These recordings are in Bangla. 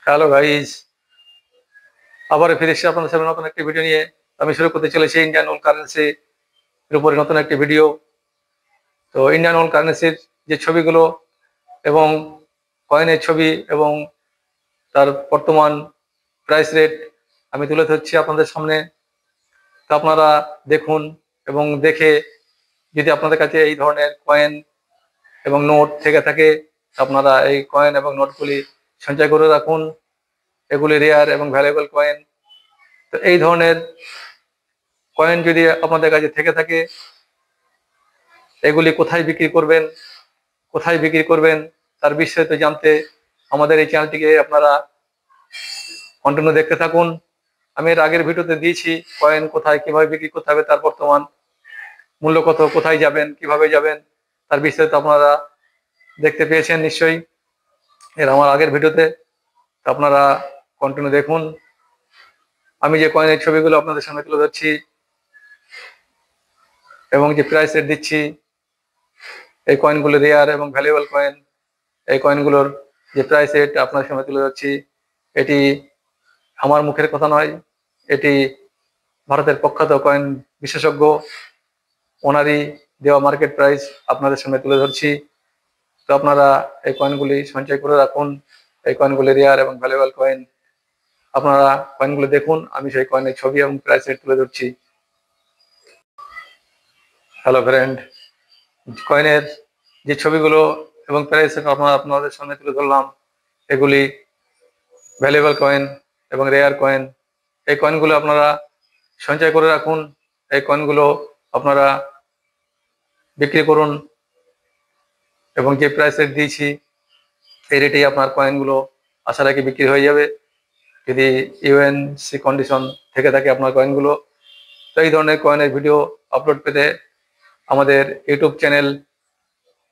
হ্যালো গাইজ, আবার ফিরে এসে আপনাদের সামনে নতুন একটি ভিডিও নিয়ে আমি শুরু করতে চলেছি ইন্ডিয়ান ওয়ার্ল্ড কারেন্সি এর উপরে নতুন একটি ভিডিও। তো ইন্ডিয়ান ওয়ার্ল্ড কারেন্সির যে ছবিগুলো এবং কয়েনের ছবি এবং তার বর্তমান প্রাইস রেট আমি তুলে ধরছি আপনাদের সামনে। তো আপনারা দেখুন এবং দেখে যদি আপনাদের কাছে এই ধরনের কয়েন এবং নোট থেকে থাকে আপনারা এই কয়েন এবং নোটগুলি সঞ্চয় করে রাখুন। এগুলি রেয়ার এবং ভ্যালুয়েবল কয়েন। তো এই ধরনের কয়েন যদি আপনাদের কাছে থেকে থাকে এগুলি কোথায় বিক্রি করবেন তার বিস্তারিত জানতে আমাদের এই চ্যানেলটিকে আপনারা কন্টিনিউ দেখতে থাকুন। আমি এর আগের ভিডিওতে দিয়েছি কয়েন কোথায় কিভাবে বিক্রি করতে হবে, তার বর্তমান মূল্য কত, কোথায় যাবেন, কিভাবে যাবেন, তার বিস্তারিত আপনারা দেখতে পেয়েছেন নিশ্চয়ই আমার আগের ভিডিওতে। আপনারা কন্টিনিউ দেখুন। আমি যে কয়েনের ছবিগুলো আপনাদের সামনে তুলে ধরছি এবং যে প্রাইস রেট দিচ্ছি, এই কয়েনগুলো রেয়ার এবং ভ্যালুয়েবল কয়েন। এই কয়েনগুলোর যে প্রাইস রেট আপনার সামনে তুলে ধরছি, এটি আমার মুখের কথা নয়, এটি ভারতের প্রখ্যাত কয়েন বিশেষজ্ঞ ওনারই দেওয়া মার্কেট প্রাইস আপনাদের সামনে তুলে ধরছি। তো আপনারা এই কয়েনগুলি সঞ্চয় করে রাখুন। এই কয়েনগুলি রেয়ার এবং ভ্যালুয়েবল কয়েন। আপনারা কয়েনগুলো দেখুন, আমি সেই কয়েনের ছবি এবং প্রাইস রেট তুলে ধরছি। হ্যালো ফ্রেন্ড, কয়েনের যে ছবিগুলো এবং প্রাইস রেট আপনাদের সামনে তুলে ধরলাম, এগুলি ভ্যালুয়েবল কয়েন এবং রেয়ার কয়েন। এই কয়েনগুলো আপনারা সঞ্চয় করে রাখুন। এই কয়েনগুলো আপনারা বিক্রি করুন এবং যে প্রাইস রেট দিয়েছি এই রেটেই আপনার কয়েনগুলো আশা রাখি বিক্রি হয়ে যাবে যদি ইউএনসি কন্ডিশন থেকে থাকে আপনার কয়েনগুলো। তো এই ধরনের কয়েনের ভিডিও আপলোড পেতে আমাদের ইউটিউব চ্যানেল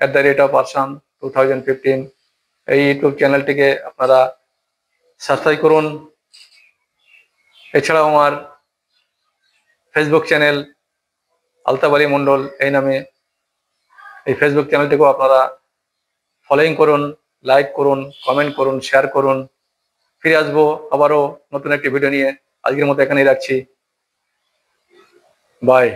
@Arsan 2015 এই ইউটিউব চ্যানেলটিকে আপনারা সাবস্ক্রাইব করুন। এছাড়াও আমার ফেসবুক চ্যানেল আলতাফ আলী মন্ডল এই নামে, এই ফেসবুক চ্যানেলটিকেও আপনারা ফলোইং করুন, লাইক করুন, কমেন্ট করুন, শেয়ার করুন। ফিরে আসবো আবারও নতুন একটি ভিডিও নিয়ে। আজকের মতো এখানেই রাখছি। বাই।